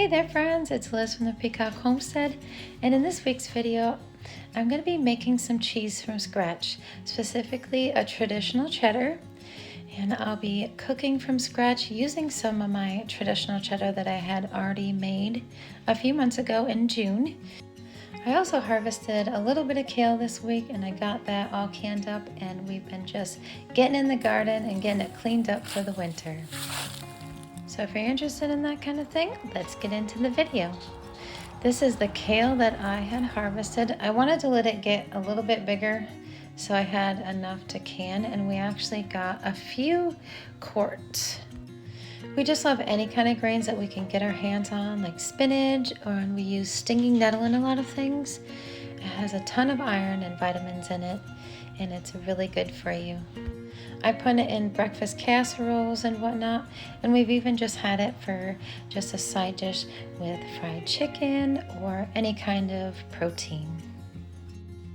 Hey there friends, it's Liz from the Peacock Homestead, and in this week's video I'm going to be making some cheese from scratch, specifically a traditional cheddar, and I'll be cooking from scratch using some of my traditional cheddar that I had already made a few months ago in June. I also harvested a little bit of kale this week and I got that all canned up, and we've been just getting in the garden and getting it cleaned up for the winter. So if you're interested in that kind of thing, let's get into the video. This is the kale that I had harvested. I wanted to let it get a little bit bigger so I had enough to can, and we actually got a few quarts. We just love any kind of grains that we can get our hands on, like spinach, or we use stinging nettle in a lot of things. It has a ton of iron and vitamins in it, and it's really good for you. I put it in breakfast casseroles and whatnot, and we've even just had it for just a side dish with fried chicken or any kind of protein.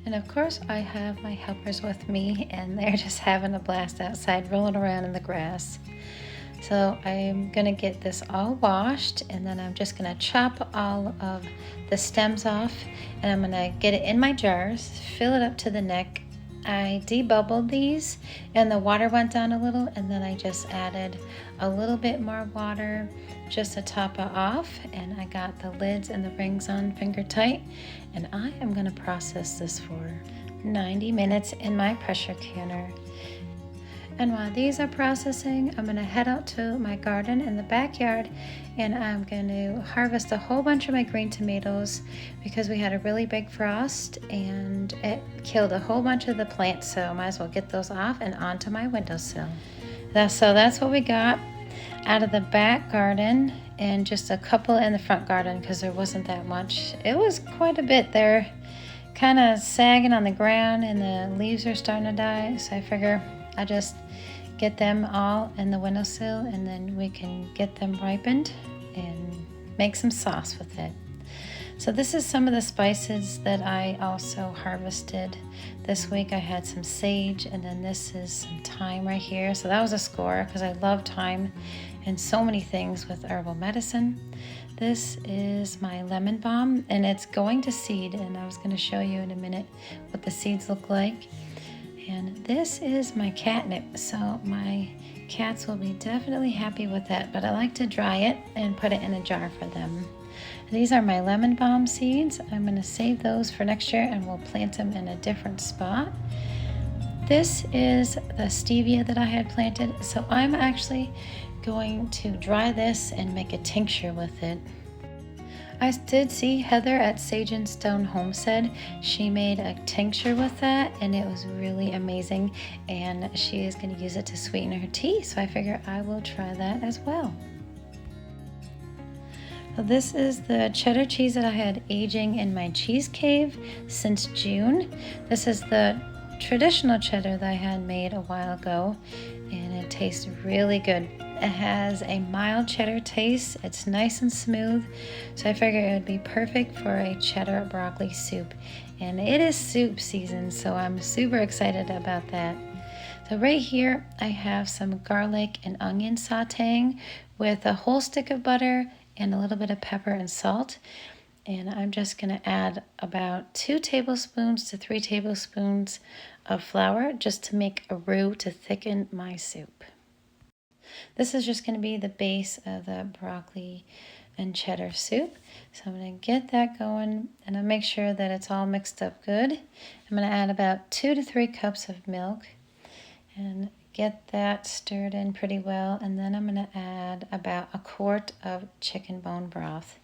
And of course I have my helpers with me, and they're just having a blast outside rolling around in the grass. So I'm gonna get this all washed, and then I'm just gonna chop all of the stems off, and I'm gonna get it in my jars, fill it up to the neck. I debubbled these and the water went down a little, and then I just added a little bit more water just to top it off, and I got the lids and the rings on finger tight, and I am going to process this for 90 minutes in my pressure canner. And while these are processing, I'm going to head out to my garden in the backyard, and I'm going to harvest a whole bunch of my green tomatoes because we had a really big frost and it killed a whole bunch of the plants, so I might as well get those off and onto my windowsill. So that's what we got out of the back garden, and just a couple in the front garden because there wasn't that much. It was quite a bit there, kind of sagging on the ground, and the leaves are starting to die, so I figure I just get them all in the windowsill, and then we can get them ripened and make some sauce with it. So this is some of the spices that I also harvested this week. I had some sage, and then this is some thyme right here. So that was a score because I love thyme and so many things with herbal medicine. This is my lemon balm, and it's going to seed, and I was going to show you in a minute what the seeds look like. And this is my catnip, so my cats will be definitely happy with that, but I like to dry it and put it in a jar for them. These are my lemon balm seeds. I'm going to save those for next year, and we'll plant them in a different spot. This is the stevia that I had planted, so I'm actually going to dry this and make a tincture with it. I did see Heather at Sage and Stone Homestead. She made a tincture with that, and it was really amazing, and she is going to use it to sweeten her tea, so I figure I will try that as well. So this is the cheddar cheese that I had aging in my cheese cave since June. This is the traditional cheddar that I had made a while ago, and it tastes really good. It has a mild cheddar taste. It's nice and smooth, so I figured it would be perfect for a cheddar broccoli soup. And it is soup season, so I'm super excited about that. So right here I have some garlic and onion sauteing with a whole stick of butter and a little bit of pepper and salt. And I'm just going to add about 2 tablespoons to 3 tablespoons of flour just to make a roux to thicken my soup. This is just going to be the base of the broccoli and cheddar soup. So I'm going to get that going, and I'll make sure that it's all mixed up good. I'm going to add about 2 to 3 cups of milk and get that stirred in pretty well. And then I'm going to add about a quart of chicken bone broth.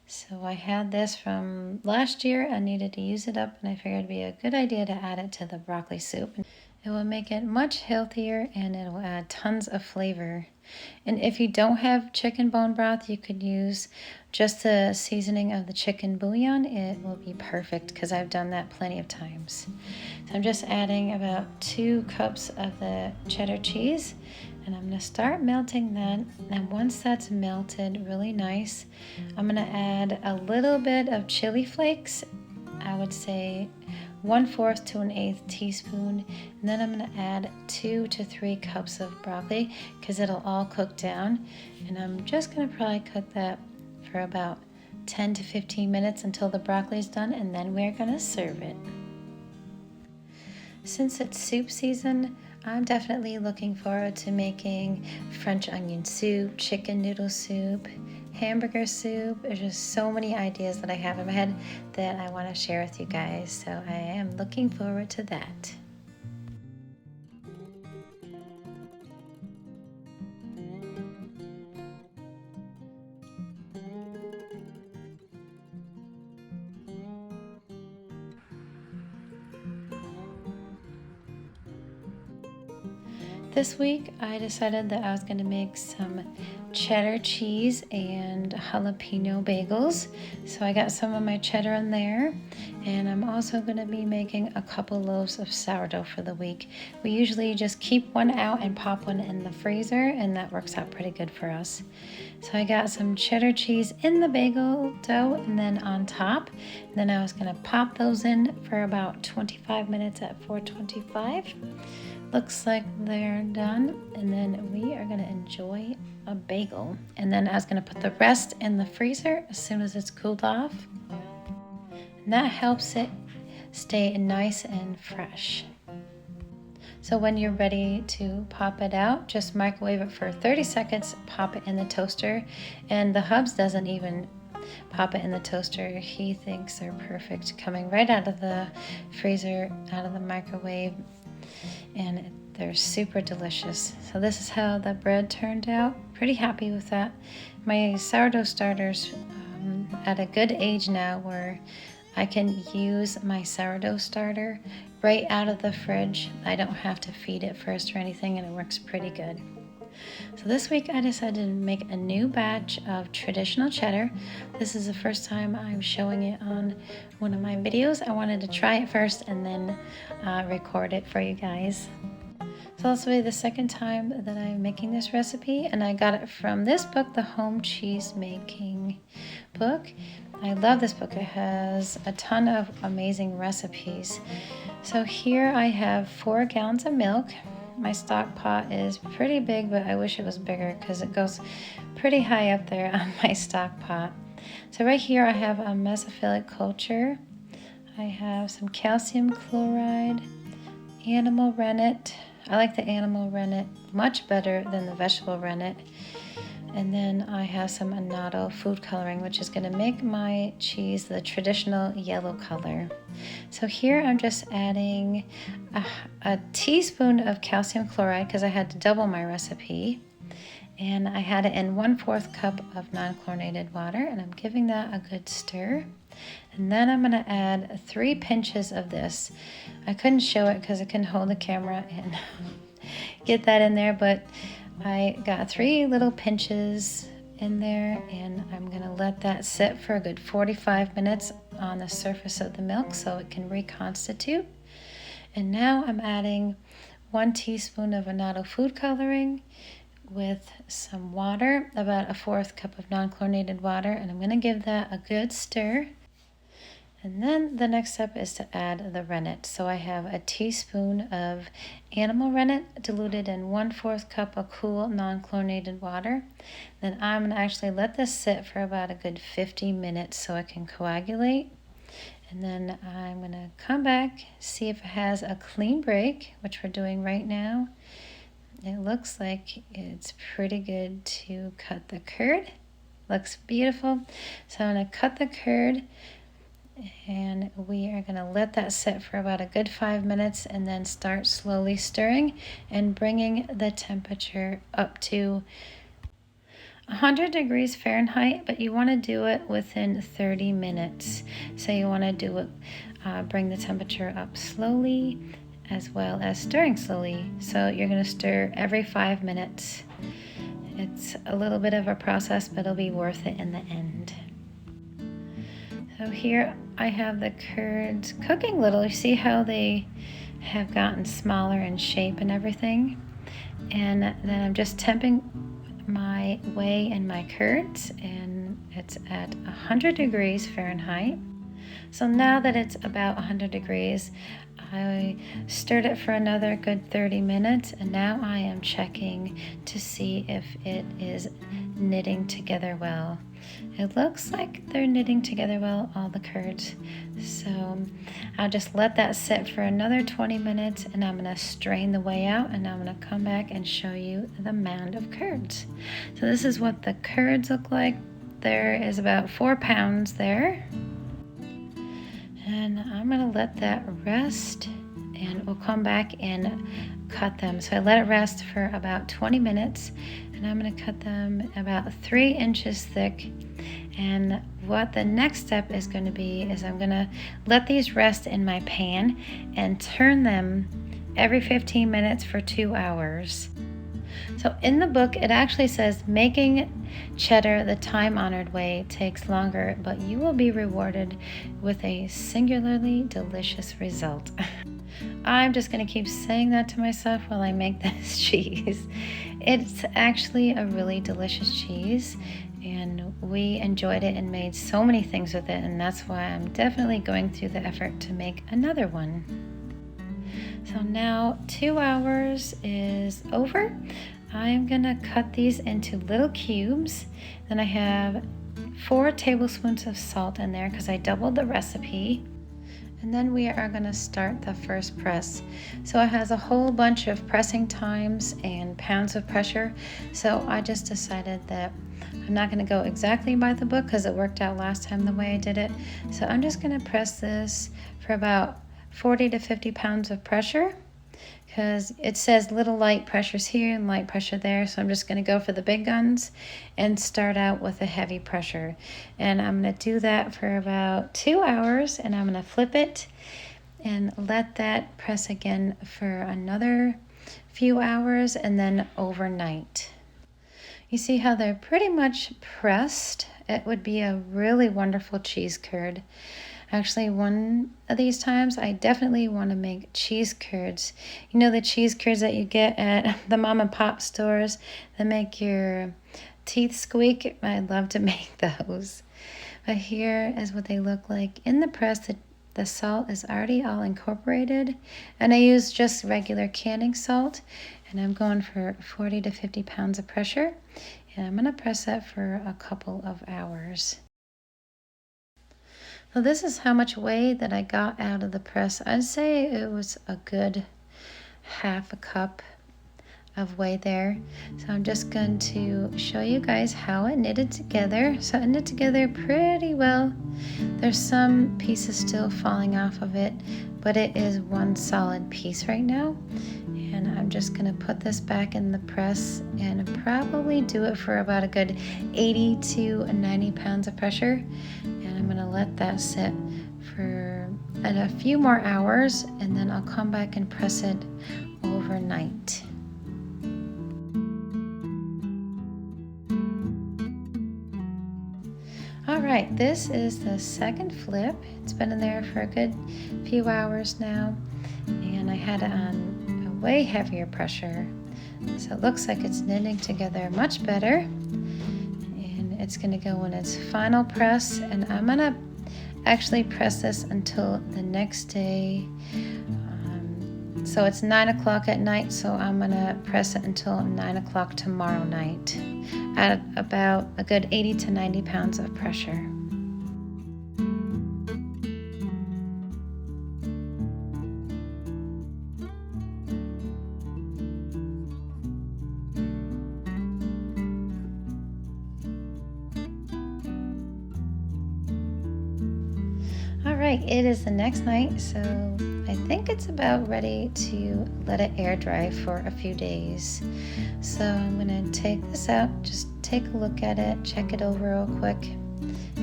So I had this from last year. I needed to use it up, and I figured it'd be a good idea to add it to the broccoli soup. It will make it much healthier, and it will add tons of flavor. And if you don't have chicken bone broth, you could use just the seasoning of the chicken bouillon. It will be perfect because I've done that plenty of times. So I'm just adding about 2 cups of the cheddar cheese, and I'm going to start melting that. And once that's melted really nice, I'm going to add a little bit of chili flakes. I would say 1/4 to 1/8 teaspoon, and then I'm going to add 2 to 3 cups of broccoli because it'll all cook down, and I'm just going to probably cook that for about 10 to 15 minutes until the broccoli is done, and then we're gonna serve it. Since it's soup season, I'm definitely looking forward to making French onion soup, chicken noodle soup, hamburger soup. There's just so many ideas that I have in my head that I want to share with you guys, so I am looking forward to that. This week I decided that I was going to make some cheddar cheese and jalapeno bagels. So I got some of my cheddar in there, and I'm also going to be making a couple loaves of sourdough for the week. We usually just keep one out and pop one in the freezer, and that works out pretty good for us. So I got some cheddar cheese in the bagel dough and then on top. And then I was going to pop those in for about 25 minutes at 425. Looks like they're done, and then we are going to enjoy a bagel. And then I was going to put the rest in the freezer as soon as it's cooled off. And that helps it stay nice and fresh. So when you're ready to pop it out, just microwave it for 30 seconds, pop it in the toaster. And the Hubs doesn't even pop it in the toaster. He thinks they're perfect coming right out of the freezer, out of the microwave. And they're super delicious. So this is how the bread turned out. Pretty happy with that. My sourdough starter's at a good age now where I can use my sourdough starter right out of the fridge. I don't have to feed it first or anything, and it works pretty good. So this week I decided to make a new batch of traditional cheddar. This is the first time I'm showing it on one of my videos. I wanted to try it first and then record it for you guys. So this will be the second time that I'm making this recipe, and I got it from this book, the Home Cheese Making book. I love this book. It has a ton of amazing recipes. So here I have 4 gallons of milk. My stock pot is pretty big, but I wish it was bigger because it goes pretty high up there on my stock pot. So right here I have a mesophilic culture. I have some calcium chloride, animal rennet. I like the animal rennet much better than the vegetable rennet. And then I have some annatto food coloring, which is going to make my cheese the traditional yellow color. So here I'm just adding a teaspoon of calcium chloride because I had to double my recipe. And I had it in 1/4 cup of non-chlorinated water, and I'm giving that a good stir. And then I'm going to add 3 pinches of this. I couldn't show it because I couldn't hold the camera and get that in there, but I got 3 little pinches in there, and I'm going to let that sit for a good 45 minutes on the surface of the milk so it can reconstitute. And now I'm adding 1 teaspoon of annatto food coloring with some water, about 1/4 cup of non-chlorinated water, and I'm going to give that a good stir. And then the next step is to add the rennet. So I have a teaspoon of animal rennet diluted in 1/4 cup of cool non-chlorinated water. Then I'm going to actually let this sit for about a good 50 minutes so it can coagulate. And then I'm going to come back, see if it has a clean break, which we're doing right now. It looks like it's pretty good to cut the curd. Looks beautiful. So I'm going to cut the curd, and we are going to let that sit for about a good 5 minutes and then start slowly stirring and bringing the temperature up to 100 degrees Fahrenheit, but you want to do it within 30 minutes. So you want to do it, bring the temperature up slowly as well as stirring slowly. So you're going to stir every 5 minutes. It's a little bit of a process, but it'll be worth it in the end. So here I have the curds cooking little. You see how they have gotten smaller in shape and everything? And then I'm just temping my whey and my curds, and it's at 100 degrees Fahrenheit. So now that it's about 100 degrees, I stirred it for another good 30 minutes, and now I am checking to see if it is knitting together well. It looks like they're knitting together well, all the curds. So I'll just let that sit for another 20 minutes and I'm gonna strain the whey out and I'm gonna come back and show you the mound of curds. So this is what the curds look like. There is about 4 pounds there. And I'm gonna let that rest and we'll come back and cut them. So I let it rest for about 20 minutes and I'm gonna cut them about 3 inches thick. And what the next step is going to be is I'm going to let these rest in my pan and turn them every 15 minutes for 2 hours. So in the book, it actually says making cheddar the time-honored way takes longer, but you will be rewarded with a singularly delicious result. I'm just going to keep saying that to myself while I make this cheese. It's actually a really delicious cheese. And we enjoyed it and made so many things with it, and that's why I'm definitely going through the effort to make another one. So now 2 hours is over. I'm gonna cut these into little cubes. Then I have 4 tablespoons of salt in there because I doubled the recipe. And then we are going to start the first press. So it has a whole bunch of pressing times and pounds of pressure. So I just decided that I'm not going to go exactly by the book because it worked out last time the way I did it. So I'm just going to press this for about 40 to 50 pounds of pressure, because it says little light pressures here and light pressure there. So I'm just going to go for the big guns and start out with a heavy pressure. And I'm going to do that for about 2 hours, and I'm going to flip it and let that press again for another few hours and then overnight. You see how they're pretty much pressed? It would be a really wonderful cheese curd. Actually, one of these times, I definitely want to make cheese curds. You know the cheese curds that you get at the mom and pop stores that make your teeth squeak? I'd love to make those. But here is what they look like. In the press, the salt is already all incorporated. And I use just regular canning salt. And I'm going for 40 to 50 pounds of pressure. And I'm going to press that for a couple of hours. So this is how much whey that I got out of the press. I'd say it was a good half a cup of whey there. So I'm just going to show you guys how it knitted together. So it knit together pretty well. There's some pieces still falling off of it, but it is one solid piece right now. And I'm just going to put this back in the press and probably do it for about a good 80 to 90 pounds of pressure. And I'm going to let that sit for a few more hours, and then I'll come back and press it overnight. All right, this is the second flip. It's been in there for a good few hours now, and I had it on way heavier pressure, so it looks like it's knitting together much better, and it's going to go in its final press. And I'm going to actually press this until the next day. So it's 9 o'clock at night, so I'm going to press it until 9 o'clock tomorrow night at about a good 80 to 90 pounds of pressure. Alright, it is the next night, so I think it's about ready to let it air dry for a few days. So I'm going to take this out, just take a look at it, check it over real quick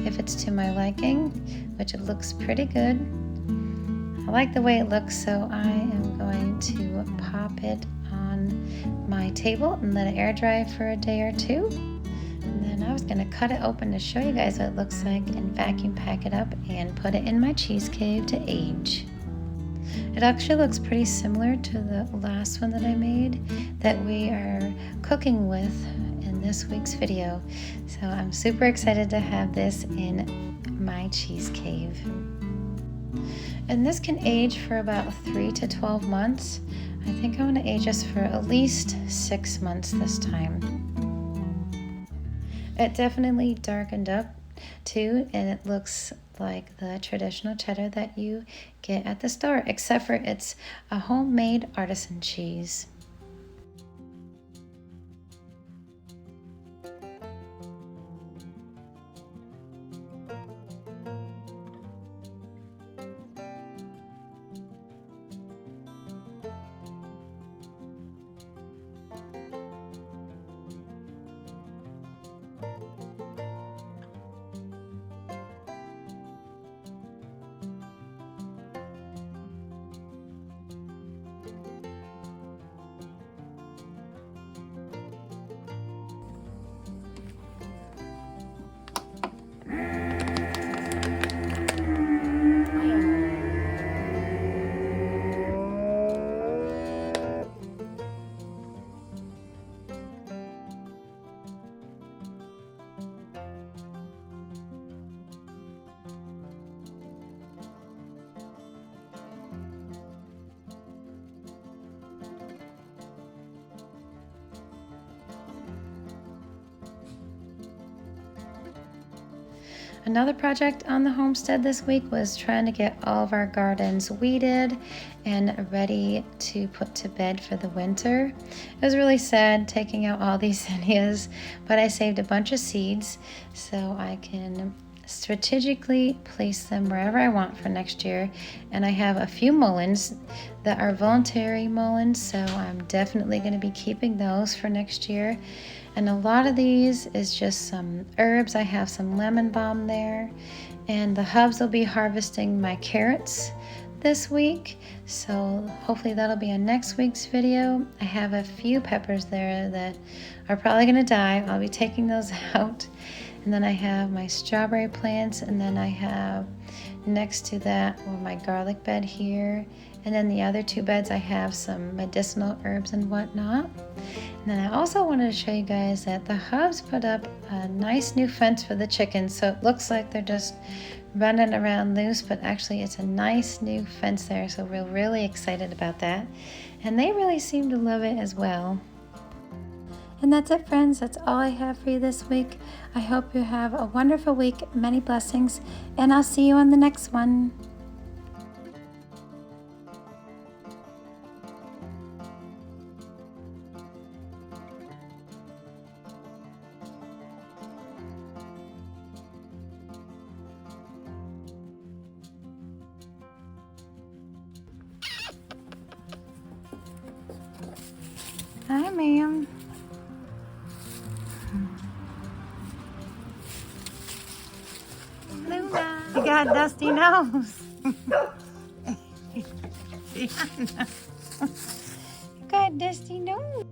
if it's to my liking, which it looks pretty good. I like the way it looks, so I am going to pop it on my table and let it air dry for a day or two. And then I was going to cut it open to show you guys what it looks like and vacuum pack it up and put it in my cheese cave to age. It actually looks pretty similar to the last one that I made that we are cooking with in this week's video. So I'm super excited to have this in my cheese cave. And this can age for about 3 to 12 months. I think I'm going to age this for at least 6 months this time. It definitely darkened up too, and it looks like the traditional cheddar that you get at the store, except for it's a homemade artisan cheese. Another project on the homestead this week was trying to get all of our gardens weeded and ready to put to bed for the winter. It was really sad taking out all these zinnias, but I saved a bunch of seeds so I can strategically place them wherever I want for next year. And I have a few mulleins that are voluntary mulleins, so I'm definitely going to be keeping those for next year. And a lot of these is just some herbs. I have some lemon balm there, and the hubs will be harvesting my carrots this week, so hopefully that'll be in next week's video. I have a few peppers there that are probably going to die. I'll be taking those out. And then I have my strawberry plants, and then I have next to that my garlic bed here, and then the other two beds I have some medicinal herbs and whatnot. And then I also wanted to show you guys that the hubs put up a nice new fence for the chickens, so it looks like they're just running around loose, but actually it's a nice new fence there, so we're really excited about that, and they really seem to love it as well. And that's it, friends. That's all I have for you this week. I hope you have a wonderful week, many blessings, and I'll see you on the next one. Hi, ma'am. Luna, you got a dusty nose. You got a dusty nose.